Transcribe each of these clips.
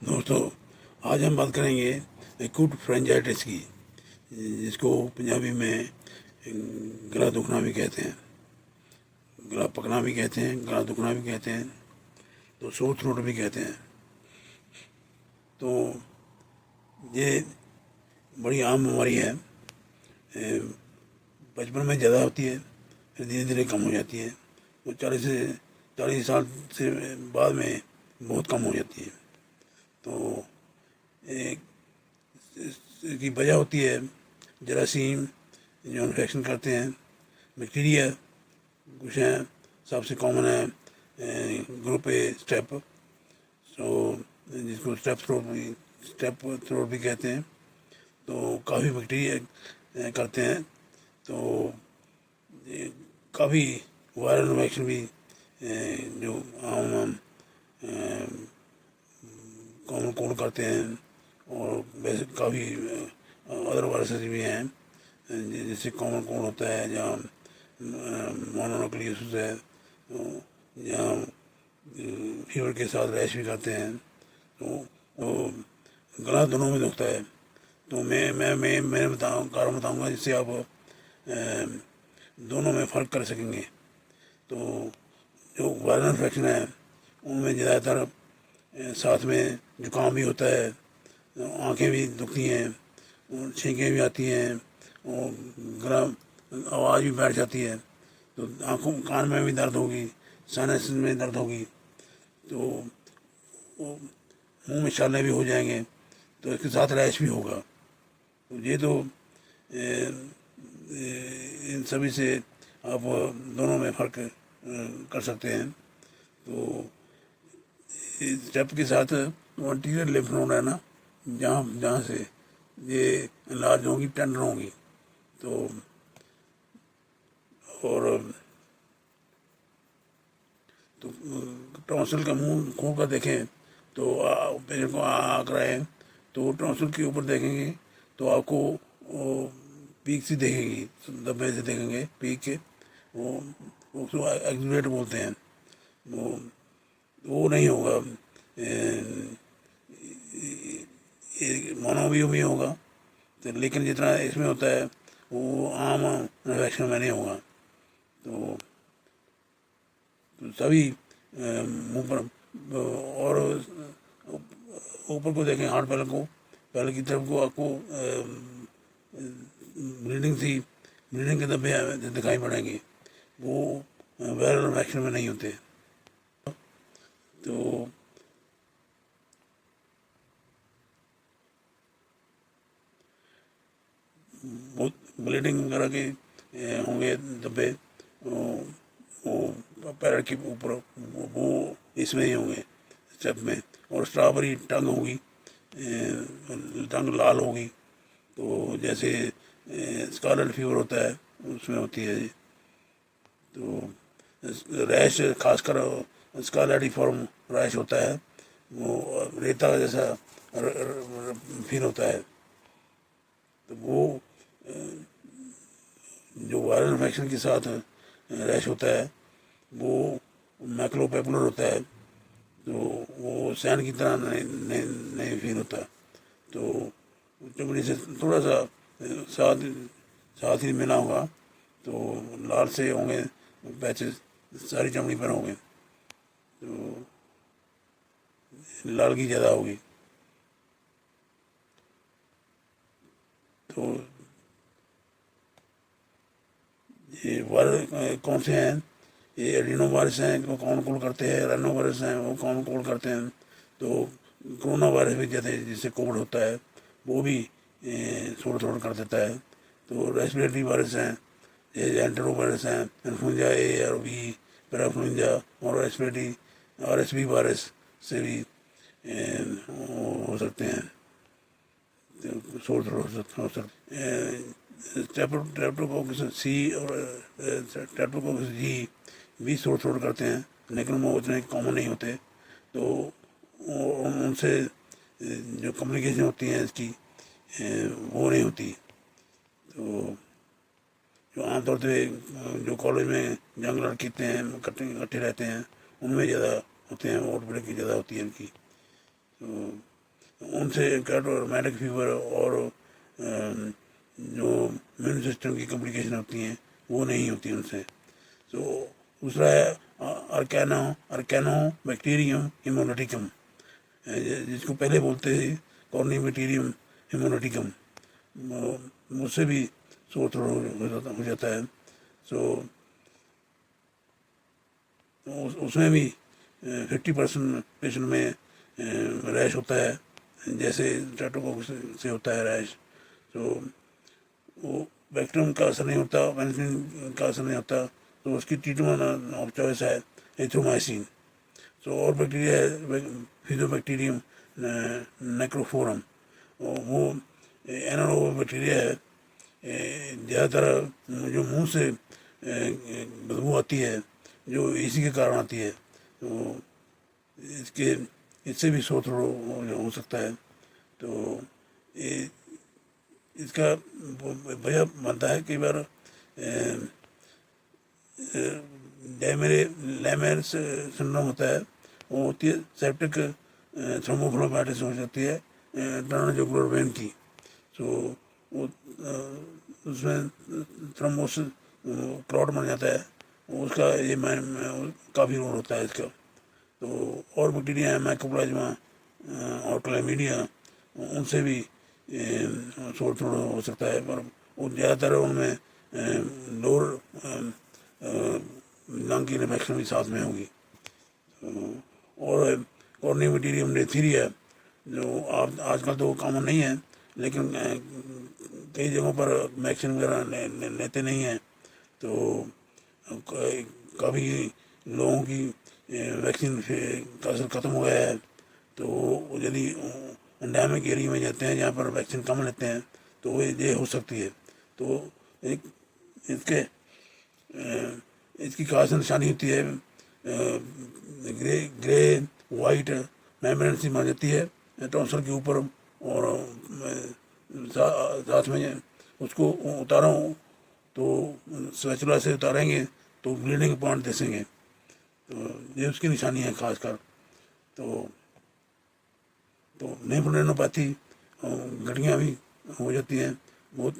دوستو، آج ہم بات کریں گے ایکوٹ فرنجائٹس کی، جس کو پنجابی میں گلا دکھنا بھی کہتے ہیں، گلا پکنا بھی کہتے ہیں، گلا دکھنا بھی کہتے ہیں، تو سور تھروٹ بھی کہتے ہیں۔ تو یہ بڑی عام بیماری ہے، بچپن میں زیادہ ہوتی ہے، پھر دھیرے دھیرے کم ہو جاتی ہے، وہ 40 سال سے بعد میں بہت کم ہو جاتی ہے۔ تو ایک اس کی وجہ ہوتی ہے جراثیم جو انفیکشن کرتے ہیں، بیکٹیریا کچھ ہیں، سب سے کامن ہے گروپ اے اسٹیپ، جس کو اسٹیپ تھروٹ بھی کہتے ہیں۔ تو کافی بیکٹیریا کرتے ہیں، تو یہ کافی وائرل انفیکشن بھی جو عام کامن کولڈ کرتے ہیں، اور ویسے کافی ادر وائرسز بھی ہیں، جس سے کامن کولڈ ہوتا ہے، جہاں مونونوکلیوسس ہے، جہاں فیور کے ساتھ ریش بھی کرتے ہیں، تو وہ گلا دونوں میں دکھتا ہے۔ تو میں کارن بتاؤں گا جس سے آپ دونوں میں فرق کر سکیں گے۔ تو جو وائرل انفیکشن ہے ان میں زیادہ تر ساتھ میں زکام بھی ہوتا ہے، آنکھیں بھی دکھتی ہیں، چھینکیں بھی آتی ہیں، اور گلا آواز بھی بیٹھ جاتی ہے، تو آنکھوں کان میں بھی درد ہوگی، سائنس میں درد ہوگی، تو وہ منہ میں چھالے بھی ہو جائیں گے، تو اس کے ساتھ ریش بھی ہوگا۔ تو یہ تو ان سبھی سے آپ دونوں میں فرق کر سکتے ہیں۔ تو اسٹیپ کے ساتھ انٹیریئر لمف نوڈ ہے نا، جہاں سے یہ لارج ہوں گی، ٹینڈر ہوں گی، تو اور تو ٹونسل کا منہ کھول کر دیکھیں تو پیشنٹ کو آ کر آئے، تو ٹونسل کے اوپر دیکھیں گے تو آپ کو پیک سی دیکھیں گی، دبے سے دیکھیں گے پیک کے، وہ اس کو ایگزولیٹ بولتے ہیں، وہ نہیں ہوگا، مونوویو بھی ہوگا، لیکن جتنا اس میں ہوتا ہے وہ عام انفیکشن میں نہیں ہوگا۔ تو سبھی منہ پر، اور اوپر کو دیکھیں، ہارٹ پہلے کی طرف کو آپ کو بلیڈنگ کے دھبے دکھائی پڑیں گے، وہ وائرل انفیکشن میں نہیں ہوتے۔ تو بلیڈنگ وغیرہ کے ہوں گے دھبے، وہ پیرٹ کے اوپر، وہ اس میں ہی ہوں گے اسٹیپ میں، اور اسٹرابری ٹنگ ہوگی، ٹنگ لال ہوگی، تو جیسے اسکارلٹ فیور ہوتا ہے اس میں ہوتی ہے۔ تو ریش خاص کر اسکارلیٹی فارم ریش ہوتا ہے، وہ ریتا جیسا فیل ہوتا ہے، تو وہ جو وائرل انفیکشن کے ساتھ ریش ہوتا ہے وہ میکلو پیپولر ہوتا ہے، تو وہ سین کی طرح نہیں فیل ہوتا، تو چمڑی سے تھوڑا سا ساتھ ہی ملا ہوگا، تو لال سے ہوں گے پیچز، ساری چمڑی پر ہوں گے، تو لالگی زیادہ ہوگی۔ تو یہ وائرل کون سے ہیں؟ یہ ایڈینو وائرس ہیں، وہ کون کول کرتے ہیں، رینو وائرس ہیں، وہ کون کول کرتے ہیں، تو کرونا وائرس بھی جس سے کووڈ ہوتا ہے وہ بھی سور تھروٹ کر دیتا ہے۔ تو ریسپریٹری وائرس ہیں، یہ اینٹرو وائرس ہیں، انفلوئنجا اے اور بی، پیرافلوئنجا اور ریسپریٹری RSV وائرس سے بھی ہو سکتے ہیں، سور تھروٹ ہو سکتے ہیں۔ ٹریپٹوکوکس سی اور ٹریپٹوکوکس جی بھی سور تھروٹ کرتے ہیں، لیکن وہ اتنے کامن نہیں ہوتے، تو ان سے جو کمیونیکیشن ہوتی ہیں اس کی وہ نہیں ہوتی۔ تو جو عام طور سے جو کالج میں جنگ لڑکیتے ہیں، اکٹھے رہتے ہیں، ان میں زیادہ ہوتے ہیں، آؤٹ بریک کی زیادہ ہوتی ہے ان کی۔ تو ان سے کیا تو رومیٹک فیور اور جو امیون سسٹم کی کمپلیکیشن ہوتی ہیں وہ نہیں ہوتی ان سے. تو دوسرا ہے ارکینو بیکٹیریم ہیمولیٹیکم، جس کو پہلے بولتے تھے کورنی بیکٹیریم ہیمولیٹیکم، اس سے بھی سور تھروٹ ہو جاتا ہے. سو اس میں بھی 50% پیشنٹ میں ریش ہوتا ہے، جیسے ٹیٹوکوکس سے ہوتا ہے ریش. تو وہ بیکٹیریم کا اثر نہیں ہوتا، پینسلن کا اثر نہیں ہوتا، تو اس کی ٹریٹمنٹ آف چوائس ہے ایتھرومائسین. تو اور بیکٹیریا ہے فیزو بیکٹیریم نیکروفورم، وہ اینرو بیکٹیریا ہے. زیادہ تر جو منہ سے بدبو آتی ہے جو اسی کے کارن آتی ہے، تو اس سے بھی سور تھروٹ ہو سکتا ہے. تو اس کا وجہ بنتا ہے کئی بار لیمر سنڈروم ہوتا ہے، وہ ہوتی ہے سیپٹک تھرومبوفلومائٹس ہو جاتی ہے انٹرنل جوگولر وین کی. سو وہ اس میں تھرومبوسس کلاٹ بن جاتا ہے، اس کا یہ کافی رول ہوتا ہے اس کا. تو اور بیکٹیریا ہیں مائکوپلازما اور کلیمیڈیا، ان سے بھی سور تھروٹ ہو سکتا ہے، پر وہ زیادہ تر ان میں لوور لنگ کی انفیکشن بھی ساتھ میں ہوگی. اور کورنی بیکٹیریم ڈیپتھیریا جو آج کل تو کامن نہیں ہے، لیکن کئی جگہوں پر ویکسین وغیرہ لیتے نہیں ہیں، تو کافی لوگوں کی ویکسین کا اثر ختم ہو گیا ہے. تو وہ یدی انڈیمک ایریا میں جاتے ہیں جہاں پر ویکسین کم لیتے ہیں تو وہ یہ ہو سکتی ہے. تو اس کی خاص نشانی ہوتی ہے گرے وائٹ میمبرین سی بن جاتی ہے ٹونسل کے اوپر، اور ساتھ میں اس کو اتارا ہوں تو سویچلا سے اتاریں گے تو بلیڈنگ پوائنٹ دسیں گے. تو یہ اس کی نشانی ہے خاص کر. تو نیفرینوپیتھی گٹیاں بھی ہو جاتی ہیں، بہت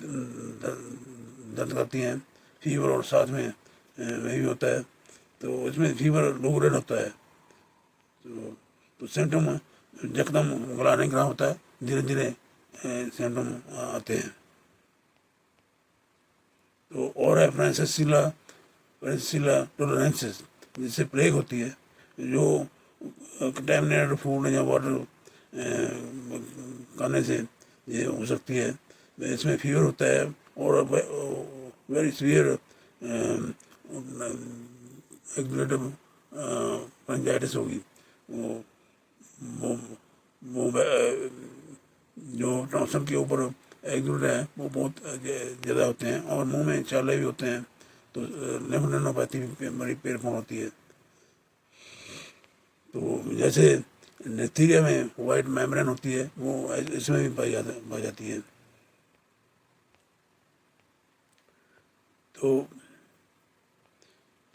درد کرتی ہیں، فیور اور ساتھ میں وہ بھی ہوتا ہے. تو اس میں فیور لو ریٹ ہوتا ہے. تو سمٹم یکدم گلا نہیں گرا ہوتا ہے، دھیرے دھیرے سمٹم آتے ہیں. تو اور ہے فرینسیسیلا ٹولرینسس، جس سے پلیگ ہوتی ہے، جو کنٹامنیٹڈ فوڈ یا واٹر کھانے سے یہ ہو سکتی ہے. اس میں فیور ہوتا ہے اور ویری سویئر ایگزولیٹو پنجائٹس ہوگی. وہ جو ٹونسل کے اوپر ایگزولیٹ ہیں وہ بہت زیادہ ہوتے ہیں، اور منہ میں چالے بھی ہوتے ہیں. تو نیفرینوپیتھی بھی بڑی پیڑ پھوڑ ہوتی ہے. تو جیسے ڈپتھیریا میں وائٹ میمبرین ہوتی ہے، وہ اس میں بھی پائی جاتی ہے. تو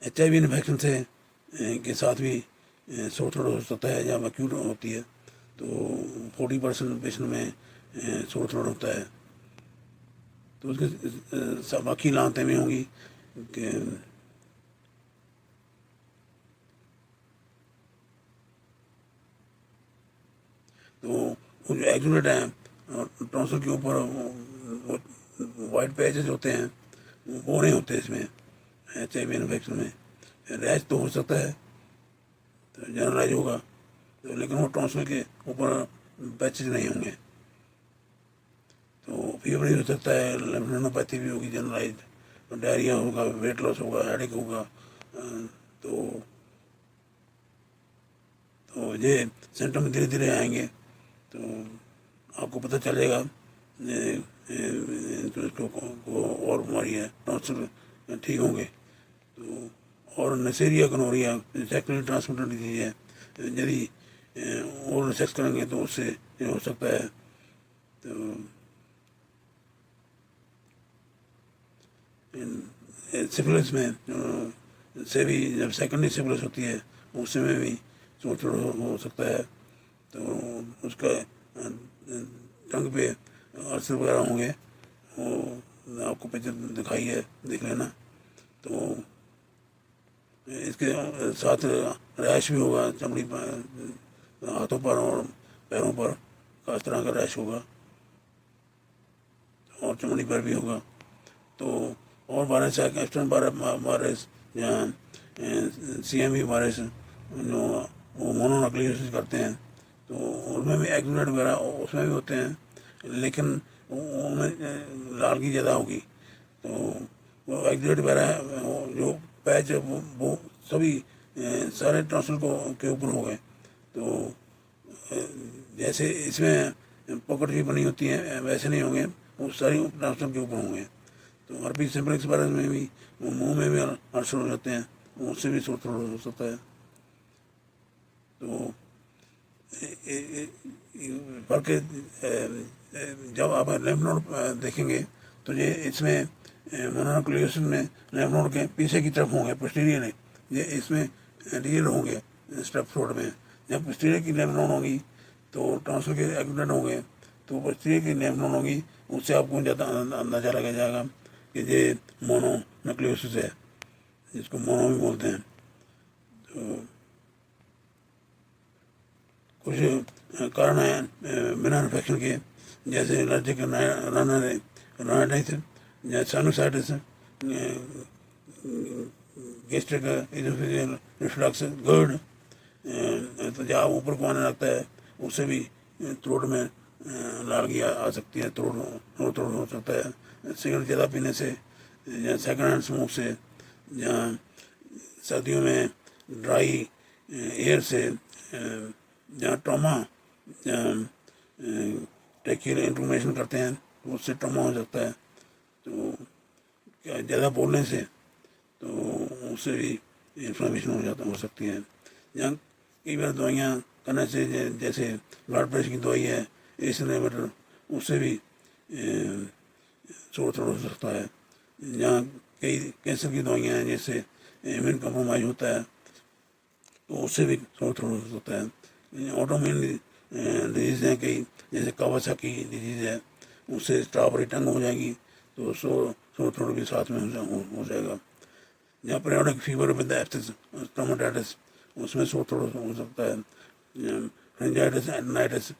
ایچ آئی وی انفیکشن سے کے ساتھ بھی سور تھروٹ ہو سکتا ہے جب ایکیوٹ ہوتی ہے. تو 40% پیشنٹ میں سور تھروٹ ہوتا ہے. تو اس کے باقی علامتیں بھی ہوں گی کہ تو وہ جو ایگزولیٹ ہیں ٹونسل کے اوپر وائٹ پیچز ہوتے ہیں وہ نہیں ہوتے اس میں ایچ آئی وی انفیکشن میں. ریش تو ہو سکتا ہے، تو جنرلائز ہوگا، تو لیکن وہ ٹونسل کے اوپر پیچز نہیں ہوں گے. تو فیور بھی ہو سکتا ہے، لیمفینوپیتھی بھی ہوگی جنرلائز، ڈائریا ہوگا، ویٹ لاس ہوگا، ہیڈیک ہوگا. تو یہ سمٹم دھیرے دھیرے آئیں گے تو آپ کو پتہ چلے گا اور بیماری ہے، ٹونسل ٹھیک ہوں گے. تو اور نسیریا گنوریا سیکشلی ٹرانسمیٹڈ ڈیزیز ہے، یدی اور سیکس کریں گے تو اس سے یہ ہو سکتا ہے. تو سفلس میں سے بھی جب سیکنڈری سفلس ہوتی ہے اس میں بھی سور تھروٹ ہو سکتا ہے. تو اس کا अल्सर वगैरह होंगे वो आपको पिक्चर दिखाई है, देख लेना। तो इसके साथ रैश भी होगा चमड़ी पर, हाथों पर और पैरों पर खास तरह का रैश होगा, और चमड़ी पर भी होगा। तो और वायरस है एस्टन वायरस या CMV वायरस जो वो मोनोन्यूक्लियोसिस करते हैं, तो उसमें भी एक्सुलेट वगैरह उसमें भी होते हैं, लेकिन उनमें लालगी ज़्यादा होगी। तो वो एक्सुलेट वगैरह जो पैच है वो सभी सारे टॉन्सिल को के ऊपर हो गए। तो जैसे इसमें पकड़ भी बनी होती है वैसे नहीं होंगे, वो सारी टॉन्सिल के ऊपर होंगे। तो हर्पीस सिम्प्लेक्स वायरस में भी मुंह में भी अल्सर हो जाते हैं, उससे भी सोर थ्रोट हो सकता है। तो फर्क जब आप लेम्फ नोड देखेंगे तो ये इसमें मोनोन्यूक्लियोसिस में लेम्फ नोड के पीछे की तरफ होंगे, पोस्टीरियर है, ये इसमें रियल होंगे स्टेप थ्रोट में। जब पोस्टीरियर की लेम्फ नोड होगी तो टॉन्सिल के एक्सुलेट होंगे, तो पोस्टीरियर की लेम्फ नोड होगी, उससे आपको ज़्यादा अंदाजा लगा जाएगा कि ये मोनोन्यूक्लियोसिस है, जिसको मोनो भी बोलते हैं। तो कुछ कारण हैं बिना इन्फेक्शन के, जैसे एलर्जिक राइनाइटिस या साइनोसाइटिस, गैस्ट्रिक इजोफेजियल रिफ्लक्स, GERD, तो जहाँ ऊपर को आने लगता है उससे भी थ्रोट में लालगी आ सकती है, थ्रोट हो सकता है। सिगरेट ज़्यादा पीने से या सेकेंड हैंड स्मोक से, या सर्दियों में ड्राई एयर से, या ट्रॉमा टेक्यूल इन्फ्लेमेशन करते हैं तो उससे ट्रॉमा हो सकता है। तो क्या ज़्यादा बोलने से तो उससे भी इन्फ्लेमेशन हो सकती है। या कई बार दवाइयाँ करने से जैसे ब्लड प्रेशर की दवाई है एस इनहिबिटर, उससे भी सोर थ्रोट हो सकता है। या कई कैंसर की दवाइयाँ हैं जैसे इम्यून कम्प्रोमाइज होता है, तो उससे भी सोर थ्रोट हो सकता है। ऑटोइम्यून डिजीज हैं कई, जैसे कावासाकी डिजीज है, उससे स्ट्रॉबेरी टंग हो जाएगी तो सोर थ्रोट भी साथ में हो जाएगा। या पीरियोडिक फीवर विद स्टोमाटाइटिस, उसमें सोर थ्रोट हो सकता है। फेरिंजाइटिस एडनाइटिस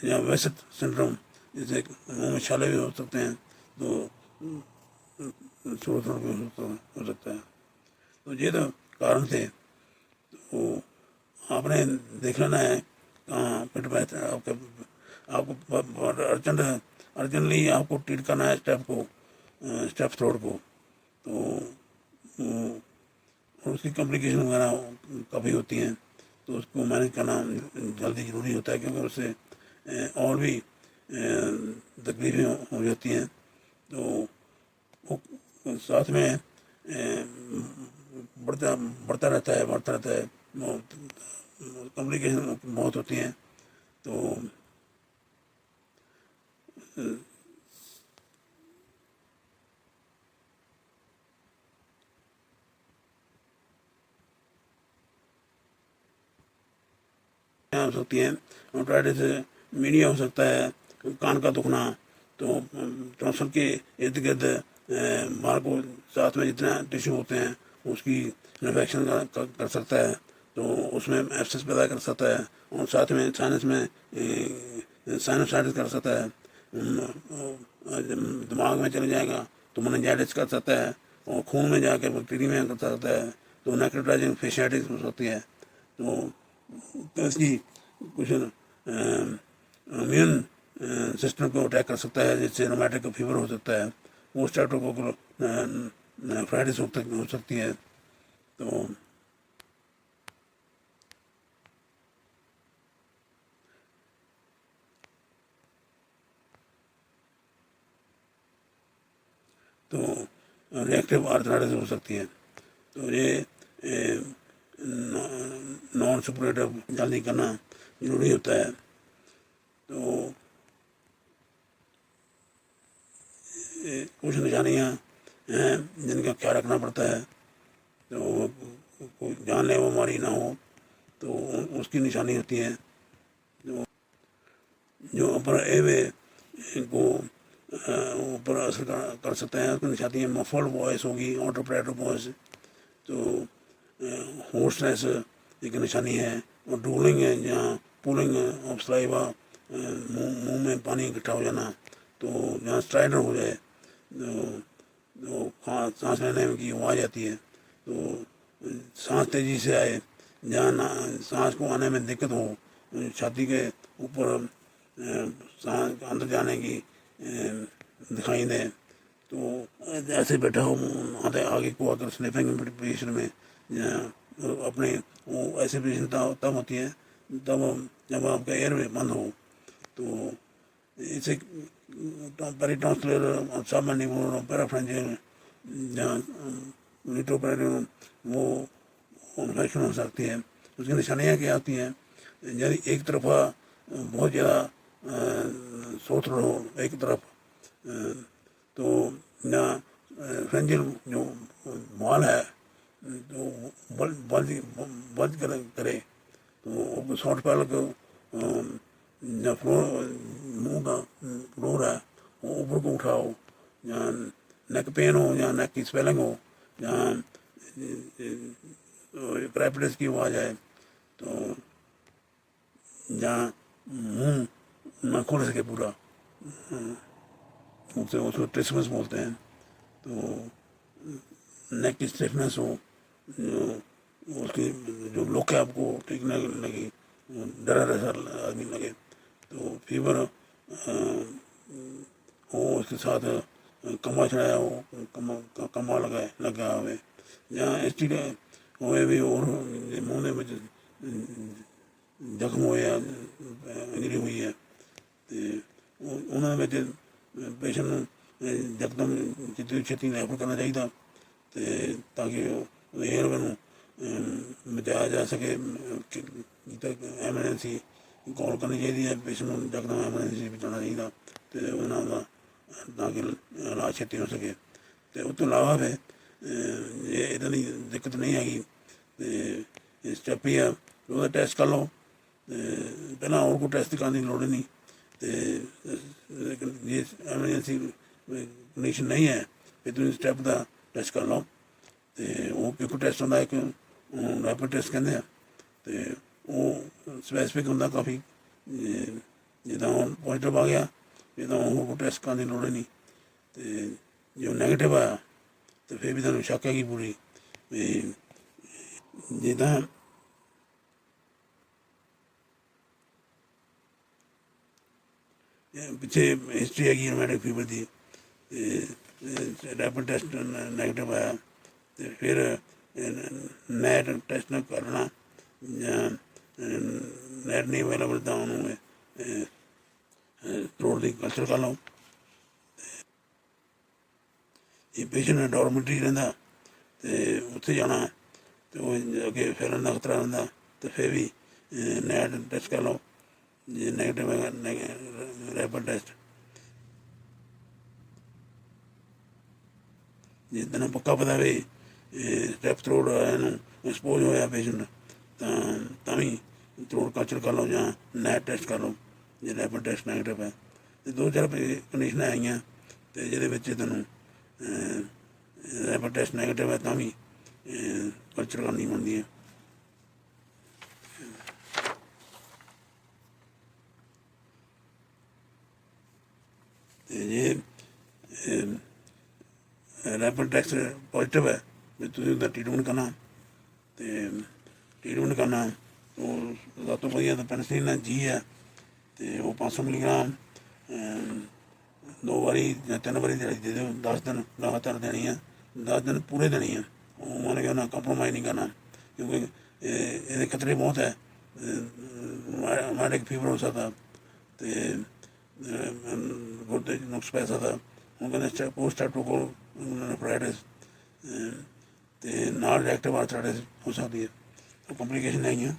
या वेस्ट सिंड्रोम, जैसे मुंह में छाले भी हो सकते हैं, तो सोर थ्रोट भी हो सकता है। तो ये तो कारण थे। तो आपने देख लेना है कहाँ पेट में आपको अर्जेंटली आपको ट्रीट करना है स्टेप थ्रोट को। तो उसकी कॉम्प्लिकेशन वगैरह काफ़ी होती हैं, तो उसको मैनेज करना जल्दी ज़रूरी होता है, क्योंकि उससे और भी तकलीफें हो जाती हैं। तो वो साथ में बढ़ता रहता है, कॉम्प्लिकेशन बहुत होती हैं। तो हो सकती हैं, ऑटराइटिस मीडिया हो सकता है, कान का दुखना, तो टॉन्सिल के इर्द गिर्द बाल को साथ में जितना टिश्यू होते हैं उसकी इन्फेक्शन कर सकता है, तो उसमें एब्सेस पैदा कर सकता है, और साथ में साइनस में साइनोसाइटिस कर सकता है, दिमाग में चले जाएगा तो मेनिंजाइटिस कर सकता है, और खून में जाकर बैक्टीरिया में कर सकता है, तो नेक्रोटाइजिंग फेशियाटिस हो सकती है। तो इसकी कुछ इम्यून सिस्टम को अटैक कर सकता है, जिससे रोमैटिक फीवर हो सकता है, पोस्ट स्ट्रेप्टोकोकल नेफ्राइटिस हो सकती है। तो रिएक्टिव आर्थराइटिस हो सकती है। तो ये नॉन सुपरेटिव जल्दी करना जरूरी होता है। तो कुछ निशानियाँ हैं जिनका ख्याल रखना पड़ता है, तो कोई जानलेवा बीमारी ना हो, तो उसकी निशानी होती है। जो अपर एवे इनको ऊपर असर कर सकते हैं। उसकी निशानी है मफल्ड वॉइस होगी, ऑटोप्रेटर वॉइस, तो होर्सनेस एक निशानी है, और ड्रूलिंग है या पुलिंग ऑफ सलाइवा, मुंह में पानी इकट्ठा हो जाना, तो जहाँ स्ट्राइडर हो जाए, तो सांस लेने की आवाज़ आती है, तो सांस तेज़ी से आए, जहाँ सांस को आने में दिक्कत हो, छाती के ऊपर सांस अंदर जाने की दिखाई दे, तो ऐसे बैठा हो आधे आगे को आकर स्निफिंग पोजिशन में, अपने वो ऐसी पोजिशन तब होती है तब जब आपका एयरवे बंद हो, तो इसे पेरिटॉन्सिलर सबमैंडिबुलर पैराफ्रेंजियल जहाँ लिटोपेरिटोनियम वो इन्फेक्शन हो सकती है। उसकी निशानियाँ क्या आती हैं? यदि एक तरफा बहुत ज़्यादा सोच रहो एक तरफ, तो यहाँ फ्रेंजियल जो माल है तो बल्ज करे, तो शॉर्ट पैल को या फ्लोर मुंह का फ्लोर है वो ऊपर को उठाओ, या नेक पेन हो या नेक की स्वेलिंग हो, जहाँ क्रैपिटस की आवाज़ आए, तो जहाँ मुंह ना खोल सके पूरा, उसे उसको ट्रिसमस बोलते हैं, तो नेक की स्टिफनेस हो, जो उसकी जो लुक है आपको ठीक नहीं लगी, डरा ऐसा आदमी लगे, तो फीवर हो, उसके साथ कमा चढ़ाया हो, कमा लगा हुए, जहाँ एस टी होए भी और मुँह में ਜ਼ਖਮ ਹੋਇਆ ਇੰਜਰੀ ਹੋਈ ਹੈ, ਅਤੇ ਉਹਨਾਂ ਵਿੱਚ ਪੇਸ਼ੈਂਟ ਨੂੰ ਯਕਦਮ ਛੇਤੀ ਰੈਫਰ ਕਰਨਾ ਚਾਹੀਦਾ, ਅਤੇ ਤਾਂ ਕਿ ਏਅਰਵੇ ਨੂੰ ਬਚਾਇਆ ਜਾ ਸਕੇ। ਐਮਰਜੈਂਸੀ ਕਾਲ ਕਰਨੀ ਚਾਹੀਦੀ ਹੈ, ਪੇਸ਼ੈਂਟ ਨੂੰ ਯਕਦਮ ਐਮਰਜੈਂਸੀ ਪਹੁੰਚਾਉਣਾ ਚਾਹੀਦਾ, ਅਤੇ ਉਹਨਾਂ ਦਾ ਤਾਂ ਕਿ ਇਲਾਜ ਛੇਤੀ ਹੋ ਸਕੇ। ਅਤੇ ਉਸ ਤੋਂ ਇਲਾਵਾ ਫਿਰ ਇੱਦਾਂ ਦੀ ਦਿੱਕਤ ਨਹੀਂ ਹੈਗੀ, ਅਤੇ ਸਟੈਪ ਹੀ ਆ ਉਹਦਾ ਟੈਸਟ ਕਰ ਲਓ, ਪਹਿਲਾਂ ਹੋਰ ਕੋਈ ਟੈਸਟ ਕਰਨ ਦੀ ਲੋੜ ਨਹੀਂ, ਅਤੇ ਜੇ ਐਮਰਜੈਂਸੀ ਕੰਡੀਸ਼ਨ ਨਹੀਂ ਹੈ ਫਿਰ ਤੁਸੀਂ ਸਟੈਪ ਦਾ ਟੈਸਟ ਕਰ ਲਓ, ਅਤੇ ਉਹ ਇੱਕ ਟੈਸਟ ਹੁੰਦਾ, ਇੱਕ ਰੈਪਿਡ ਟੈਸਟ ਕਹਿੰਦੇ ਆ, ਅਤੇ ਉਹ ਸਪੈਸੀਫਿਕ ਹੁੰਦਾ ਕਾਫੀ, ਜਿੱਦਾਂ ਹੁਣ ਪੋਜ਼ੀਟਿਵ ਆ ਗਿਆ ਜਿੱਦਾਂ ਹੋਰ ਕੋਈ ਟੈਸਟ ਕਰਨ ਦੀ ਲੋੜ ਹੀ ਨਹੀਂ, ਅਤੇ ਜੇ ਨੈਗੇਟਿਵ ਆਇਆ ਤਾਂ ਫਿਰ ਵੀ ਤੁਹਾਨੂੰ ਸ਼ੱਕ ਹੈਗੀ ਪੂਰੀ ਵੀ ਜਿੱਦਾਂ ਪਿੱਛੇ ਹਿਸਟਰੀ ਹੈਗੀ ਰੋਮੈਟਿਕ ਫੀਵਰ ਦੀ, ਅਤੇ ਰੈਪਿਡ ਟੈਸਟ ਨੈਗੇਟਿਵ ਆਇਆ ਅਤੇ ਫਿਰ ਨੈਟ ਟੈਸਟ ਨਾ ਕਰਨਾ, ਜਾਂ ਨੈਟ ਨਹੀਂ ਅਵੇਲੇਬਲ ਤਾਂ ਉਹਨੂੰ ਥਰੋਟ ਦੀ ਕਲਚਰ ਕਰ ਲਓ। ਜੇ ਪੇਸ਼ੈਂਟ ਡੋਰਮੈਟਰੀ ਰਹਿੰਦਾ ਅਤੇ ਉੱਥੇ ਜਾਣਾ, ਅਤੇ ਉਹ ਅੱਗੇ ਫੈਲਣ ਦਾ ਖਤਰਾ ਰਹਿੰਦਾ, ਅਤੇ ਫਿਰ ਵੀ ਨੈਟ ਟੈਸਟ ਕਰ ਲਓ, ਜੇ ਨੈਗੇਟਿਵ ਹੈਗਾ ਰੈਪਿਡ ਟੈਸਟ। ਜੇ ਤੈਨੂੰ ਪੱਕਾ ਪਤਾ ਵੀ ਸਟੈਪ ਥਰੋਟ ਇਹਨੂੰ ਐਕਸਪੋਜ਼ ਹੋਇਆ ਪੇਸ਼ੈਂਟ, ਤਾਂ ਵੀ ਥਰੋਟ ਕਲਚਰ ਕਰ ਲਓ ਜਾਂ ਨੈਟ ਟੈਸਟ ਕਰ ਲਓ ਜੇ ਰੈਪਿਡ ਟੈਸਟ ਨੈਗੇਟਿਵ ਹੈ। ਅਤੇ ਦੋ ਚਾਰ ਕੰਡੀਸ਼ਨਾਂ ਆਈਆਂ ਅਤੇ ਜਿਹਦੇ ਵਿੱਚ ਤੈਨੂੰ ਰੈਪਿਡ ਟੈਸਟ ਨੈਗੇਟਿਵ ਹੈ ਤਾਂ ਵੀ ਕਲਚਰ ਕਰਨੀ ਪੈਂਦੀ ਹੈ। ਅਤੇ ਜੇ ਰੈਪਿਡ ਟੈਸਟ ਪੋਜ਼ੀਟਿਵ ਹੈ ਵੀ ਤੁਸੀਂ ਉਹਦਾ ਟ੍ਰੀਟਮੈਂਟ ਕਰਨਾ, ਅਤੇ ਟ੍ਰੀਟਮੈਂਟ ਕਰਨਾ ਉਹ ਸਭ ਤੋਂ ਵਧੀਆ ਤਾਂ ਪੈਨਿਸਿਲਿਨ ਜੀ ਹੈ, ਅਤੇ ਉਹ 500 ਮਿਲੀਗ੍ਰਾਮ 2 ਵਾਰੀ ਜਾਂ 3 ਵਾਰੀ ਦਿਹਾੜੀ ਦੇ ਦਿਓ, 10 ਦਿਨ ਲਗਾਤਾਰ ਦੇਣੀ ਹੈ, 10 ਦਿਨ ਪੂਰੇ ਦੇਣੀ ਹੈ, ਉਹ ਮੰਨ ਕੇ ਉਹਨਾਂ ਕੰਪਰੋਮਾਈਜ਼ ਨਹੀਂ ਕਰਨਾ, ਕਿਉਂਕਿ ਇਹਦੇ ਖਤਰੇ ਬਹੁਤ ਹੈ, ਰੋਮੈਟਿਕ ਫੀਵਰ ਹੋ ਸਕਦਾ, ਅਤੇ ਗੁਰਦੇ 'ਚ ਨੁਕਸ ਪੈ ਸਕਦਾ, ਹੁਣ ਕਹਿੰਦੇ ਪੋਸਟ ਸਟ੍ਰੈਪਟੋਕੋਕਲ ਨੈਫਰਾਈਟਿਸ, ਅਤੇ ਨਾਲ ਰਿਐਕਟਿਵ ਆਰਥਰਾਈਟਿਸ ਹੋ ਸਕਦੀ ਹੈ, ਉਹ ਕੰਪਲੀਕੇਸ਼ਨ ਹੈਗੀਆਂ,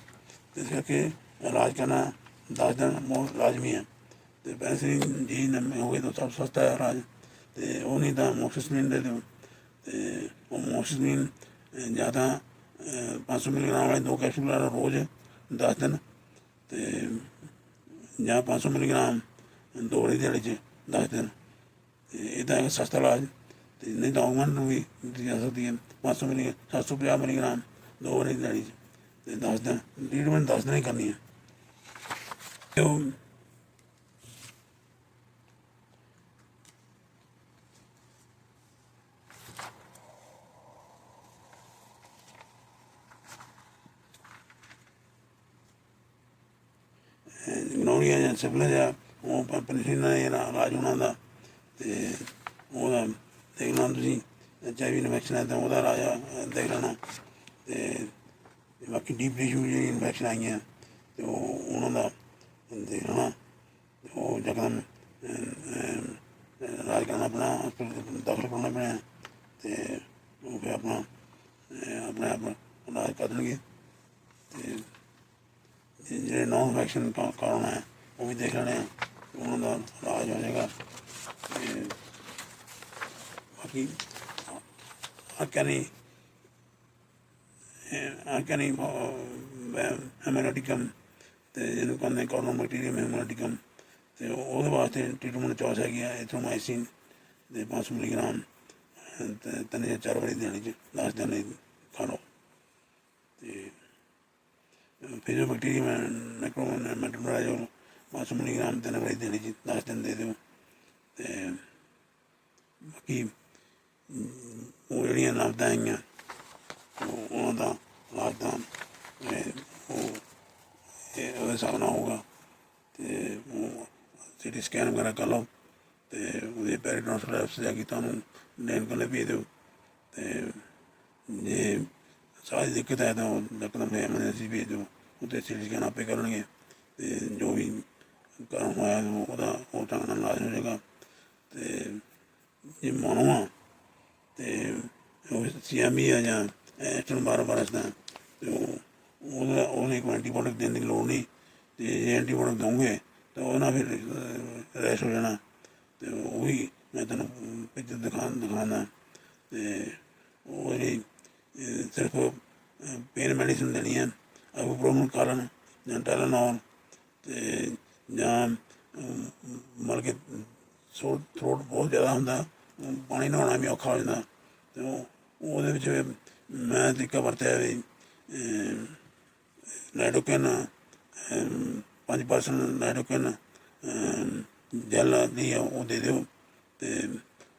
ਇਸ ਕਰਕੇ ਇਲਾਜ ਕਰਨਾ 10 ਦਿਨ ਬਹੁਤ ਲਾਜ਼ਮੀ ਹੈ। ਅਤੇ ਪੈਨਿਸਿਲਿਨ ਜੀ ਹੋ ਗਈ ਤਾਂ ਸਭ ਸਸਤਾ ਹੈ ਇਲਾਜ, ਅਤੇ ਉਹ ਨਹੀਂ ਤਾਂ ਮੋਕਸਿਸਲਿਨ ਦੇ ਦਿਓ, ਅਤੇ ਉਹ ਮੋਕਸਿਸਲਿਨ ਜਾਂ ਤਾਂ 500 ਮਿਲੀਗ੍ਰਾਮ ਵਾਲੇ 2 ਕੈਪਸੂਲ ਰੋਜ਼ 10 ਦਿਨ, ਅਤੇ ਜਾਂ 500 ਮਿਲੀਗ੍ਰਾਮ 2 ਵਾਰੀ ਦਿਹਾੜੀ 'ਚ 10 ਦਿਨ। ਅਤੇ ਇੱਦਾਂ ਹੈਗਾ ਸਸਤਾ ਇਲਾਜ। ਅਤੇ ਨਹੀਂ ਤਾਂ ਔਗਮੈਂਟ ਨੂੰ ਵੀ ਦਿੱਤੀ ਜਾ ਸਕਦੀ ਹੈ 500 ਮਿਲੀ 750 ਮਿਲੀਗ੍ਰਾਮ 2 ਵਾਰੀ ਦਿਹਾੜੀ 'ਚ, ਅਤੇ 10 ਦਿਨ ਟ੍ਰੀਟਮੈਂਟ 10 ਦਿਨ ਹੀ ਕਰਨੀ ਹੈ। ਅਤੇ ਉਹ ਗਨੋਰੀਆ ਜਾਂ ਸਿਫਿਲਿਸ ਆ ਉਹ ਪੈਨਿਸਿਲਿਨ ਨਾਲ ਇਲਾਜ ਹੋਣਾ ਦਾ। ਅਤੇ ਉਹਦਾ ਦੇਖ ਲੈਣਾ ਤੁਸੀਂ HIV ਇਨਫੈਕਸ਼ਨ ਹੈ ਤਾਂ ਉਹਦਾ ਇਲਾਜ ਦੇਖ ਲੈਣਾ। ਅਤੇ ਬਾਕੀ ਡੀਪ ਟਿਸ਼ੂ ਜਿਹੜੀ ਇਨਫੈਕਸ਼ਨ ਆਈਆਂ ਅਤੇ ਉਹਨਾਂ ਦਾ ਦੇਖ ਲੈਣਾ। ਉਹ ਯਕਦਮ ਇਲਾਜ ਕਰਨਾ ਪੈਣਾ, ਹਸਪਤਾਲ ਦਾਖਲ ਕਰਨਾ ਪੈਣਾ। ਅਤੇ ਉਹ ਫਿਰ ਆਪਣਾ ਆਪਣੇ ਆਪ ਇਲਾਜ ਕਰ ਦੇਣਗੇ। ਅਤੇ ਜਿਹੜੇ ਨੋਨ ਇਨਫੈਕਸ਼ਨ ਕਾਰਨ ਹੈ ਉਹ ਵੀ ਦੇਖ ਲੈਣੇ ਆ, ਉਹਨਾਂ ਦਾ ਇਲਾਜ ਹੋ ਜਾਏਗਾ। ਅਤੇ ਬਾਕੀ ਅਰਕੈਨੀ ਹੈਮੋਰੇਟਿਕਮ ਅਤੇ ਜਿਹਨੂੰ ਕਹਿੰਦੇ ਕੋਰੋਨਾ ਬੈਕਟੀਰੀਅਮ ਹੈਮੋਰੇਟਿਕਮ, ਅਤੇ ਉਹਦੇ ਵਾਸਤੇ ਟ੍ਰੀਟਮੈਂਟ ਚੋਇਸ ਹੈਗੀ ਆ ਐਥਰੋਮਾਈਸਿਨ ਦੇ 500 ਮਿਲੀਗ੍ਰਾਮ ਅਤੇ 3 ਜਾਂ 4 ਵਾਰੀ ਦਿਹਾੜੀ 'ਚ 10 ਦਿਨ ਲਈ ਖਾ ਲਓ। ਅਤੇ ਫਿਰ ਬੈਕਟੀਰੀਅਮ ਮੈਟਰੋਮੈਟਾਬੋਲਾਇਜ਼ੋਲ 500 ਮਿਲੀਗ੍ਰਾਮ 3 ਵਾਰੀ ਦਿਹਾੜੀ 'ਚ 10 ਦਿਨ ਦੇ ਦਿਓ। ਅਤੇ ਬਾਕੀ ਉਹ ਜਿਹੜੀਆਂ ਲਾਗਤਾਂ ਹੈਗੀਆਂ ਉਹਨਾਂ ਦਾ ਇਲਾਜ ਤਾਂ ਉਹ ਉਹਦੇ ਹਿਸਾਬ ਨਾਲ ਹੋਊਗਾ। ਅਤੇ ਉਹ CT ਸਕੈਨ ਵਗੈਰਾ ਕਰ ਲਓ ਅਤੇ ਉਹਦੇ ਪੈਰੀਟੋਨਸ ਲੈਬਸ ਜਾ ਕੇ ਤੁਹਾਨੂੰ ਲੈਣ ਕੋਲ ਭੇਜ ਦਿਓ। ਅਤੇ ਜੇ ਸਾਹ ਦੀ ਦਿੱਕਤ ਹੈ ਤਾਂ ਉਹ ਯਕਦਮ ਐਮਰਜੈਂਸੀ ਭੇਜ ਦਿਓ, ਉੱਥੇ CT ਸਕੈਨ ਆਪੇ ਕਰਨਗੇ ਅਤੇ ਜੋ ਵੀ ਕਾਰਨ ਹੋਇਆ ਉਹਦਾ ਉਹ ਢੰਗ ਨਾਲ ਇਲਾਜ ਹੋ ਜਾਏਗਾ। ਅਤੇ ਜੇ ਮੋਨੋ ਆ ਅਤੇ ਉਹ CME ਆ ਜਾਂ ਐਸਟਨ-ਬਾਰ ਵਾਇਰਸ ਦਾ, ਅਤੇ ਉਹਨੇ ਇੱਕ ਐਂਟੀਬਾਇਓਟਿਕ ਦੇਣ ਦੀ ਲੋੜ ਨਹੀਂ। ਅਤੇ ਜੇ ਐਂਟੀਬਾਇਓਟਿਕ ਦਊਂਗੇ ਤਾਂ ਉਹਦੇ ਨਾਲ ਫਿਰ ਰੈਸ਼ ਹੋ ਜਾਣਾ। ਅਤੇ ਉਹ ਵੀ ਮੈਂ ਤੁਹਾਨੂੰ ਪਿਕਚਰ ਦਿਖਾਉਂਦਾ। ਅਤੇ ਉਹ ਜਿਹੜੀ ਸਿਰਫ ਪੇਨ ਮੈਡੀਸਨ ਦੇਣੀ ਹੈ, ਆਈਬੂਪ੍ਰੋਫਨ ਕਾਰਨ ਜਾਂ ਟਾਈਲੈਨੋਲ, ਅਤੇ ਜਾਂ ਮਤਲਬ ਕਿ ਥਰੋਟ ਬਹੁਤ ਜ਼ਿਆਦਾ ਹੁੰਦਾ, ਪਾਣੀ ਨਹਾਉਣਾ ਵੀ ਔਖਾ ਹੋ ਜਾਂਦਾ। ਅਤੇ ਉਹਦੇ ਵਿੱਚ ਮੈਂ ਤਰੀਕਾ ਵਰਤਿਆ ਵੀ ਲਾਈਡੋਕੈਨ 5% ਲਾਈਡੋਕੈਨ ਜੈਲ ਦੀ ਆ ਉਹ ਦੇ ਦਿਓ। ਅਤੇ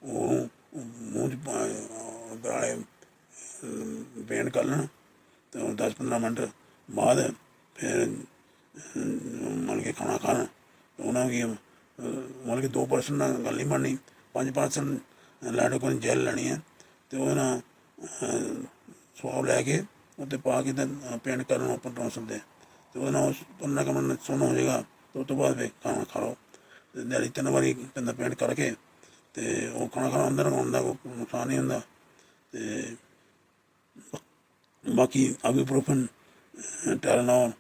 ਉਹ ਮੂੰਹ 'ਚ ਗਾਲੇ ਪੇਂਟ ਕਰ ਲੈਣ ਅਤੇ ਉਹ 10-15 ਮਿੰਟ ਬਾਅਦ ਫਿਰ ਮਤਲਬ ਕਿ ਖਾਣਾ ਖਾਣ। ਉਹਨਾਂ ਕੀ ਮਤਲਬ ਕਿ 2% ਨਾਲ ਗੱਲ ਨਹੀਂ ਬਣਨੀ, 5% ਲਾਈਡੋਕੈਨ ਜੈਲ ਲੈਣੀ ਹੈ ਅਤੇ ਉਹਦੇ ਨਾਲ ਸਵਾਬ ਲੈ ਕੇ ਉੱਤੇ ਪਾ ਕੇ ਤਾਂ ਪੇਂਟ ਕਰ ਲੈਣਾ ਉੱਪਰ ਟੌਂਸਲ 'ਤੇ, ਅਤੇ ਉਹਦੇ ਨਾਲ 15 ਕੁ ਮਿੰਟ ਸੁੰਨ ਹੋ ਜਾਏਗਾ। ਅਤੇ ਉਸ ਤੋਂ ਬਾਅਦ ਫਿਰ ਖਾਣਾ ਖਾ ਲਓ। ਅਤੇ ਦਿਹਾੜੀ 3 ਵਾਰੀ ਪੈਂਦਾ ਪੇਂਟ ਕਰਕੇ, ਅਤੇ ਉਹ ਖਾਣਾ ਖਾਣਾ ਅੰਦਰ ਲਗਾਉਣ ਦਾ ਕੋਈ ਨੁਕਸਾਨ ਨਹੀਂ ਹੁੰਦਾ। ਅਤੇ ਬਾਕੀ ਆਈਬੂਪ੍ਰੋਫਨ ਟਾਈਲੈਨੋਲ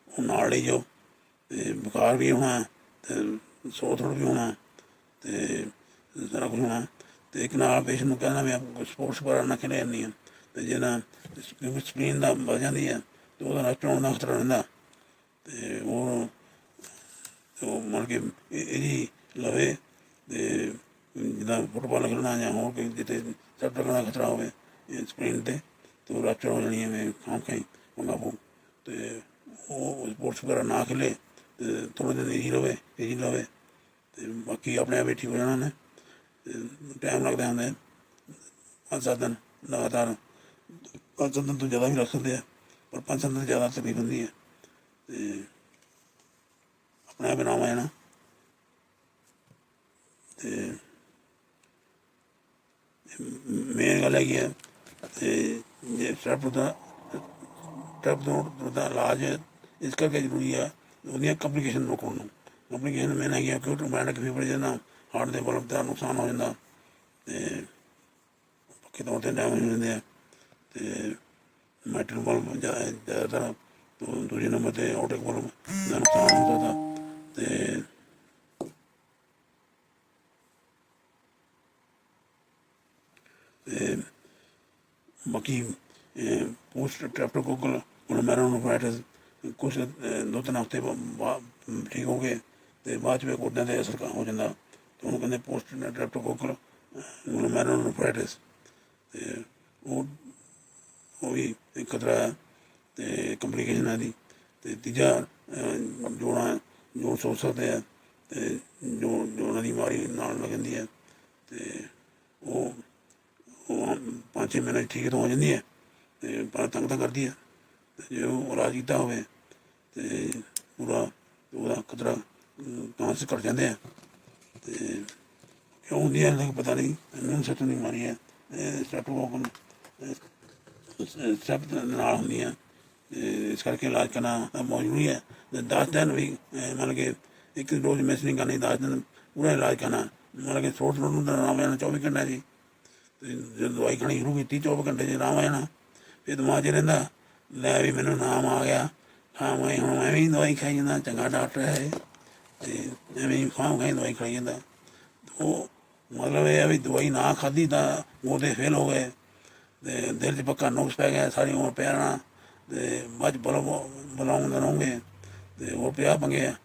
ਉਹ ਨਾਲ ਲਈ ਜਾਓ। ਅਤੇ ਬੁਖਾਰ ਵੀ ਹੋਣਾ ਅਤੇ ਸੋਰ ਥਰੋਟ ਵੀ ਹੋਣਾ ਅਤੇ ਸਾਰਾ ਕੁਛ ਹੋਣਾ। ਅਤੇ ਇੱਕ ਨਾਲ ਪੇਸ਼ੈਂਟ ਨੂੰ ਕਹਿਣਾ ਵੀ ਸਪੋਰਟਸ ਵਗੈਰਾ ਨਾ ਖੇਡਿਆ ਜਾਂਦੀਆਂ, ਅਤੇ ਜਿਹਨਾਂ ਕਿਉਂਕਿ ਸਪਲੀਨ ਦਾ ਵੱਧ ਜਾਂਦੀ ਹੈ ਅਤੇ ਉਹਦਾ ਨਸ਼ਟ ਹੋਣ ਦਾ ਖਤਰਾ ਰਹਿੰਦਾ। ਅਤੇ ਉਹ ਮਤਲਬ ਕਿ ਇਹਦੀ ਲਵੇ ਅਤੇ ਜਿੱਦਾਂ ਫੁੱਟਬਾਲ ਖੇਡਣਾ ਜਾਂ ਹੋਰ ਕੋਈ ਜਿੱਥੇ ਸੱਟ ਲੱਗਣ ਦਾ ਖਤਰਾ ਹੋਵੇ ਸਪਲੀਨ 'ਤੇ, ਅਤੇ ਉਹ ਰਪਚਰ ਹੋ ਜਾਣੀ ਹੈ ਖਾਂ ਖਾਈ ਪੰਗਾ ਪਊ। ਅਤੇ ਉਹ ਸਪੋਰਟਸ ਵਗੈਰਾ ਨਾ ਖੇਲੇ ਅਤੇ ਥੋੜ੍ਹੇ ਦਿਨ ਈਜੀ ਲਵੇ ਅਤੇ ਬਾਕੀ ਆਪਣੇ ਆਪ ਹੀ ਠੀਕ ਹੋ ਜਾਣਾ ਉਹਨੇ। ਅਤੇ ਟਾਈਮ ਲੱਗਦਾ ਹੁੰਦਾ 5-7 ਦਿਨ ਲਗਾਤਾਰ, 5-7 ਦਿਨ ਤੋਂ ਜ਼ਿਆਦਾ ਵੀ ਲੱਗ ਸਕਦੇ ਆ, ਪਰ 5-7 ਦਿਨ ਜ਼ਿਆਦਾ ਤਕਲੀਫ ਹੁੰਦੀ ਹੈ ਅਤੇ ਆਪਣੇ ਆਪ ਆਰਾਮ ਆ ਜਾਣਾ। ਅਤੇ ਮੇਨ ਗੱਲ ਹੈਗੀ ਹੈ ਅਤੇ ਜੇ ਸਟੈਪ ਦਾ ਇਲਾਜ ਇਸ ਕਰਕੇ ਜ਼ਰੂਰੀ ਹੈ ਉਹਦੀਆਂ ਕੰਪਲੀਕੇਸ਼ਨ ਰੋਕਣ ਨੂੰ। ਕੰਪਲੀਕੇਸ਼ਨ ਮੇਨ ਹੈਗੀਆਂ ਕਿ ਆਟੋਮੈਟਿਕ ਫੀਵਰ ਜਿਹਦੇ ਨਾਲ ਹਾਰਟ ਦੇ ਬਲਬ ਦਾ ਨੁਕਸਾਨ ਹੋ ਜਾਂਦਾ ਅਤੇ ਪੱਕੇ ਤੌਰ 'ਤੇ ਡੈਮੇਜ ਹੋ ਜਾਂਦੇ ਆ। ਅਤੇ ਮੈਟਲ ਬਲਬ ਜ਼ਿਆਦਾਤਰ, ਦੂਜੇ ਨੰਬਰ 'ਤੇ ਆਟਿਕ ਬਲਬ ਦਾ ਨੁਕਸਾਨ ਹੋ ਸਕਦਾ। ਅਤੇ ਬਾਕੀ ਪੋਸਟ ਸਟ੍ਰੈਪਟੋਕੋਕਲ ਗਲੋਮੇਰੁਲੋਨੇਫ੍ਰਾਈਟਿਸ ਕੁਛ 2-3 ਹਫ਼ਤੇ ਬਾਅਦ ਠੀਕ ਹੋ ਗਏ ਅਤੇ ਬਾਅਦ 'ਚ ਗੋਡਿਆਂ 'ਤੇ ਅਸਰ ਹੋ ਜਾਂਦਾ। ਉਹਨੂੰ ਕਹਿੰਦੇ ਪੋਸਟ ਸਟ੍ਰੈਪਟੋਕੋਕਲ ਗਲੋਮੈਰੂਲੋਨੇਫ੍ਰਾਈਟਿਸ, ਅਤੇ ਉਹ ਵੀ ਇੱਕ ਖਤਰਾ ਹੈ ਅਤੇ ਕੰਪਲੀਕੇਸ਼ਨ ਹੈ ਦੀ। ਅਤੇ ਤੀਜਾ ਜੋੜ ਸੋਚ ਸਕਦੇ ਆ, ਅਤੇ ਜੋੜਾਂ ਦੀ ਬਿਮਾਰੀ ਨਾਲ ਲੱਗ ਜਾਂਦੀ ਹੈ, ਅਤੇ ਉਹ 5-6 ਮਹੀਨੇ ਠੀਕ ਤਾਂ ਹੋ ਜਾਂਦੀ ਹੈ, ਅਤੇ ਪਰ ਤੰਗ ਤਾਂ ਕਰਦੀ ਹੈ। ਅਤੇ ਜੇ ਉਹ ਇਲਾਜ ਕੀਤਾ ਹੋਵੇ ਅਤੇ ਉਹਦਾ ਖਤਰਾ ਚਾਂਸ ਘੱਟ ਜਾਂਦੇ ਆ। ਅਤੇ ਕਿਉਂ ਹੁੰਦੀ ਹੈ ਹਾਲੇ ਪਤਾ ਨਹੀਂ, ਇਮਿਊਨ ਸਿਸਟਮ ਦੀ ਬਿਮਾਰੀ ਹੈ, ਸਟ੍ਰੈਪਟੋਕੋਕਲ ਸਟ੍ਰੈਪ ਨਾਲ ਹੁੰਦੀਆਂ, ਇਸ ਕਰਕੇ ਇਲਾਜ ਕਰਨਾ ਬਹੁਤ ਜ਼ਰੂਰੀ ਹੈ। 10 ਦਿਨ ਵੀ ਮਤਲਬ ਕਿ ਇੱਕ ਡੋਜ਼ ਮਿਸ ਨਹੀਂ ਕਰਨੀ, 10 ਦਿਨ ਪੂਰਾ ਇਲਾਜ ਕਰਨਾ। ਮਤਲਬ ਕਿ ਥੋੜ੍ਹਾ ਨੂੰ ਤਾਂ ਆਰਾਮ ਆ ਜਾਣਾ 24 ਘੰਟਿਆਂ 'ਚ ਹੀ, ਅਤੇ ਜਦੋਂ ਦਵਾਈ ਖਾਣੀ ਸ਼ੁਰੂ ਕੀਤੀ 24 ਘੰਟੇ 'ਚ ਆਰਾਮ ਆ ਜਾਣਾ। ਫਿਰ ਦਿਮਾਗ 'ਚ ਰਹਿੰਦਾ ਲੈ ਵੀ ਮੈਨੂੰ ਆਰਾਮ ਆ ਗਿਆ, ਹਾਂ ਮੈਂ ਹੁਣ ਐਵੇਂ ਹੀ ਦਵਾਈ ਖਾਈ ਜਾਂਦਾ, ਚੰਗਾ ਡਾਕਟਰ ਹੈ ਇਹ, ਅਤੇ ਐਵੇਂ ਹੀ ਖਾਂ ਦਵਾਈ ਖਾਈ ਜਾਂਦਾ। ਉਹ ਮਤਲਬ ਇਹ ਹੈ ਵੀ ਦਵਾਈ ਨਾ ਖਾਧੀ ਤਾਂ ਉਹਦੇ ਫੇਲ ਹੋ ਗਏ, ਅਤੇ ਦਿਲ 'ਚ ਪੱਕਾ ਨੁਕਸ ਪੈ ਗਿਆ, ਸਾਰੀ ਉਮਰ ਪਿਆ ਰਹਿਣਾ, ਅਤੇ ਬਾਅਦ 'ਚ ਬੁਲਾਉਂਦੇ ਰਹੋਗੇ ਅਤੇ ਹੋਰ 50 ਪੰਗੇ ਆ।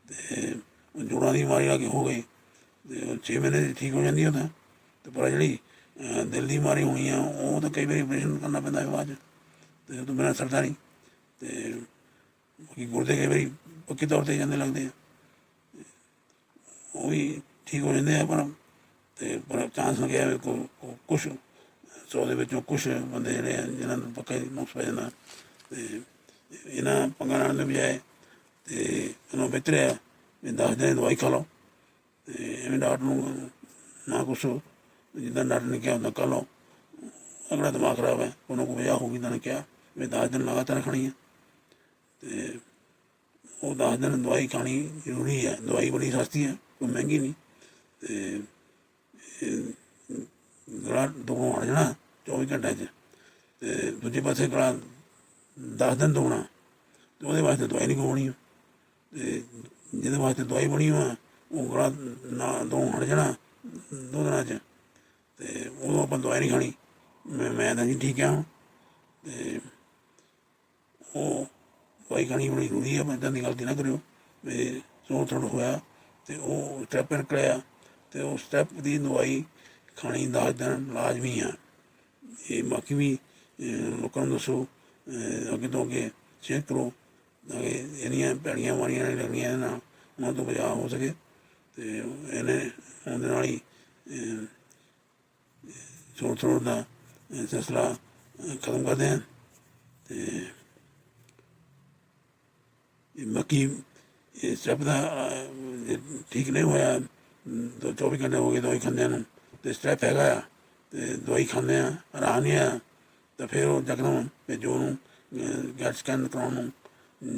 ਅਤੇ ਜੋੜਾਂ ਦੀ ਬਿਮਾਰੀ ਲੱਗ ਹੋ ਗਈ ਅਤੇ 6 ਮਹੀਨੇ 'ਚ ਠੀਕ ਹੋ ਜਾਂਦੀ ਉਹ ਤਾਂ, ਅਤੇ ਪਰ ਜਿਹੜੀ ਦਿਲ ਦੀ ਬਿਮਾਰੀ ਹੋਣੀ ਆ ਉਹ ਤਾਂ ਕਈ ਵਾਰੀ ਆਪਰੇਸ਼ਨ ਕਰਨਾ ਪੈਂਦਾ ਬਾਅਦ 'ਚ, ਅਤੇ ਉਹ ਤੋਂ ਬਿਨਾਂ ਸਰਦਾ ਨਹੀਂ। ਅਤੇ ਬਾਕੀ ਗੁਰਦੇ ਕਈ ਵਾਰੀ ਪੱਕੇ ਤੌਰ 'ਤੇ ਜਾਂਦੇ ਲੱਗਦੇ ਆ, ਉਹ ਵੀ ਠੀਕ ਹੋ ਜਾਂਦੇ ਆ, ਪਰ ਚਾਂਸ ਲੱਗਿਆ ਵੀ ਕੁਛ 100 ਦੇ ਵਿੱਚੋਂ ਕੁਛ ਬੰਦੇ ਜਿਹੜੇ ਆ ਜਿਹਨਾਂ ਨੂੰ ਪੱਕਾ ਹੀ ਨੁਕਸ ਪੈ ਜਾਂਦਾ। ਅਤੇ ਇਹਨਾਂ ਪੰਗਾਂ ਲੈਣ ਦੇ ਬਜਾਏ ਅਤੇ ਉਹਨੂੰ ਬਿਹਤਰ ਹੈ ਵੀ 10 ਦਿਨ ਦਵਾਈ ਖਾ ਲਓ, ਅਤੇ ਐਵੇਂ ਡਾਕਟਰ ਨੂੰ ਨਾ ਕੁਛੋ, ਜਿੱਦਾਂ ਡਾਕਟਰ ਨੇ ਕਿਹਾ ਉੱਦਾਂ ਕਰ ਲਓ। ਅਗਲਾ ਦਿਮਾਗ ਖਰਾਬ ਹੈ, ਉਹਨੂੰ ਕੋਈ ਵਜ੍ਹਾ ਹੋਊਗੀ ਤਾਂ ਨੇ ਕਿਹਾ ਵੀ 10 ਦਿਨ ਲਗਾਤਾਰ ਖਾਣੀ ਹੈ, ਅਤੇ ਉਹ 10 ਦਿਨ ਦਵਾਈ ਖਾਣੀ ਜ਼ਰੂਰੀ ਹੈ। ਦਵਾਈ ਬੜੀ ਸਸਤੀ ਹੈ, ਕੋਈ ਮਹਿੰਗੀ ਨਹੀਂ, ਅਤੇ ਗਲਾ ਦੁਖਣੋਂ ਹਟ ਜਾਣਾ 24 ਘੰਟਿਆਂ 'ਚ। ਅਤੇ ਦੂਜੇ ਪਾਸੇ ਗਲਾ 10 ਦਿਨ ਦੁਖਣਾ, ਅਤੇ ਉਹਦੇ ਵਾਸਤੇ ਦਵਾਈ ਨਹੀਂ ਖਵਾਉਣੀ, ਅਤੇ ਜਿਹਦੇ ਵਾਸਤੇ ਦਵਾਈ ਬਣੀ ਹੋਆ ਉਹ ਗਲਾ ਨਾ ਦੁਖਣੋਂ ਹਟ ਜਾਣਾ 2 ਦਿਨਾਂ 'ਚ, ਅਤੇ ਉਦੋਂ ਆਪਾਂ ਦਵਾਈ ਨਹੀਂ ਖਾਣੀ। ਮੈਂ ਤਾਂ ਜੀ ਠੀਕ ਹਾਂ ਹੁਣ, ਅਤੇ ਉਹ ਦਵਾਈ ਖਾਣੀ ਬੜੀ ਜ਼ਰੂਰੀ ਹੈ। ਇੱਦਾਂ ਦੀ ਗਲਤੀ ਨਾ ਕਰਿਓ ਵੀ ਥੋੜ੍ਹਾ ਹੋਇਆ ਅਤੇ ਉਹ ਸਟੈਪ ਨਿਕਲਿਆ, ਅਤੇ ਉਹ ਸਟੈਪ ਦੀ ਦਵਾਈ ਖਾਣੀ 10 ਦਿਨ ਲਾਜ਼ਮੀ ਆ। ਇਹ ਬਾਕੀ ਵੀ ਲੋਕਾਂ ਨੂੰ ਦੱਸੋ, ਅੱਗੇ ਤੋਂ ਅੱਗੇ ਸ਼ੇਅਰ ਕਰੋ ਤਾਂ ਕਿ ਇਹਦੀਆਂ ਭੈੜੀਆਂ ਬਿਮਾਰੀਆਂ ਨਹੀਂ ਲੱਗਣੀਆਂ, ਇਹਦੇ ਨਾਲ ਉਹਨਾਂ ਤੋਂ ਬਚਾਅ ਹੋ ਸਕੇ। ਅਤੇ ਇਹਨੇ ਉਹਦੇ ਨਾਲ ਹੀ ਥੋੜ੍ਹਾ ਦਾ ਸਿਲਸਿਲਾ ਖਤਮ ਕਰਦੇ ਹਾਂ। ਅਤੇ ਬਾਕੀ ਇਹ ਸਟੈਪ ਦਾ ਠੀਕ ਨਹੀਂ ਹੋਇਆ, 24 ਘੰਟੇ ਹੋ ਗਏ ਦਵਾਈ ਖਾਂਦਿਆਂ ਨੂੰ, ਅਤੇ ਸਟੈਪ ਹੈਗਾ ਆ, ਅਤੇ ਦਵਾਈ ਖਾਂਦੇ ਹਾਂ ਆਰਾਮ ਨਹੀਂ ਆਇਆ, ਤਾਂ ਫਿਰ ਉਹ ਯਕਦਮ ਭੇਜੋ ਉਹਨੂੰ ਗੈਟ ਸਕੈਨ ਕਰਾਉਣ ਨੂੰ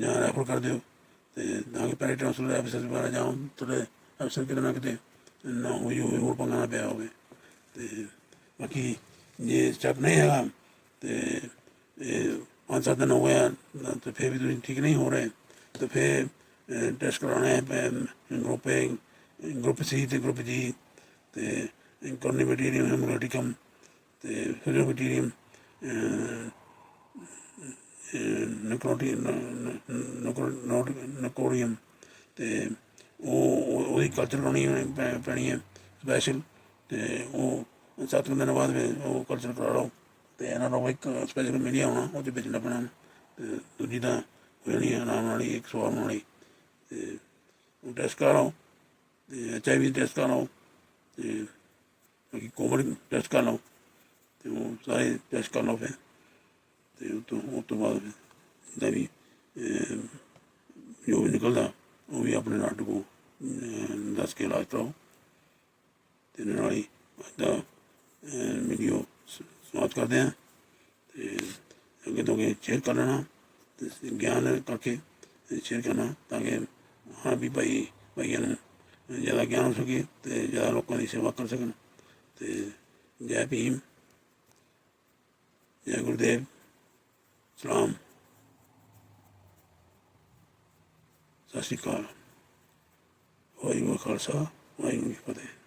ਜਾਂ ਰੈਫਰ ਕਰ ਦਿਓ, ਅਤੇ ਤਾਂ ਕਿ ਪੈਰੀਟੋਂਸਲ ਐਫਸਰ ਵਗੈਰਾ ਜਾਂ ਤੁਹਾਡੇ ਅਫਸਰ ਕਿਤੇ ਨਾ ਕਿਤੇ ਨਾ ਹੋਈ ਹੋਵੇ, ਹੋਰ ਪੰਗਾ ਨਾ ਪਿਆ ਹੋਵੇ। ਅਤੇ ਬਾਕੀ ਜੇ ਸਟੈਪ ਨਹੀਂ ਹੈਗਾ ਅਤੇ 5-7 ਦਿਨ ਹੋ ਗਿਆ ਅਤੇ ਫਿਰ ਵੀ ਤੁਸੀਂ ਠੀਕ ਨਹੀਂ ਹੋ ਰਹੇ, ਅਤੇ ਫਿਰ ਟੈਸਟ ਕਰਾਉਣੇ ਗਰੁੱਪ ਸੀ ਅਤੇ ਗਰੁੱਪ ਜੀ, ਅਤੇ ਕੋਰਨੀਬੈਕਟੀਰੀਅਮ ਹੈਮੋਗਲੋਟਿਕਮ ਅਤੇ ਫਿਜ਼ੋਬੈਕਟੀਰੀਅਮ ਨਕੋਰੀਅਮ, ਅਤੇ ਉਹਦੀ ਕਲਚਰ ਕਰਾਉਣੀ ਪੈਣੀ ਹੈ ਸਪੈਸ਼ਲ, ਅਤੇ ਉਹ 7 ਦਿਨਾਂ ਬਾਅਦ ਫਿਰ ਉਹ ਕਲਚਰ ਕਰਾ ਲਓ, ਅਤੇ ਇਹਨਾਂ ਨੂੰ ਇੱਕ ਸਪੈਸ਼ਲ ਮੀਡੀਆ ਆਉਣਾ ਉਹ 'ਚ ਭੇਜਣਾ ਪੈਣਾ, ਅਤੇ ਦੂਜੀ ਤਾਂ ਹੋ ਜਾਣੀ ਆਰਾਮ ਨਾਲ ਹੀ 100 ਨਾਲ ਹੀ। ਅਤੇ ਉਹ ਟੈਸਟ ਕਰਾ ਲਓ, ਅਤੇ HIV ਟੈਸਟ ਕਰਾ ਲਓ, ਅਤੇ ਬਾਕੀ ਕੋਵਿਡ ਟੈਸਟ ਕਰ ਲਓ, ਅਤੇ ਉਹ ਸਾਰੇ ਟੈਸਟ ਕਰ ਲਓ ਫਿਰ, ਅਤੇ ਉਸ ਤੋਂ ਬਾਅਦ ਜਿੱਦਾਂ ਵੀ ਜੋ ਵੀ ਨਿਕਲਦਾ ਉਹ ਵੀ ਆਪਣੇ ਡਾਕਟਰ ਕੋਲ ਦੱਸ ਕੇ ਇਲਾਜ ਕਰਾਓ। ਅਤੇ ਇਹਦੇ ਨਾਲ ਹੀ ਅੱਜ ਦਾ ਵੀਡੀਓ ਸਮਾਪਤ ਕਰਦੇ ਹਾਂ, ਅਤੇ ਅੱਗੇ ਤੋਂ ਅੱਗੇ ਸ਼ੇਅਰ ਕਰ ਲੈਣਾ, ਅਤੇ ਗਿਆਨ ਕਰਕੇ ਸ਼ੇਅਰ ਕਰਨਾ ਤਾਂ ਕਿ ਹਾਂ ਵੀ ਭਾਈਆਂ ਨੂੰ ਜ਼ਿਆਦਾ ਗਿਆਨ ਹੋ ਸਕੇ ਅਤੇ ਜ਼ਿਆਦਾ ਲੋਕਾਂ ਦੀ ਸੇਵਾ ਕਰ ਸਕਣ। ਅਤੇ ਜੈ ਭੀਮ, ਜੈ ਗੁਰਦੇਵ, ਸਲਾਮ, ਸਤਿ ਸ਼੍ਰੀ ਅਕਾਲ। ਵਾਹਿਗੁਰੂ ਜੀ ਕਾ ਖਾਲਸਾ, ਵਾਹਿਗੁਰੂ ਜੀ ਕੀ ਫਤਿਹ।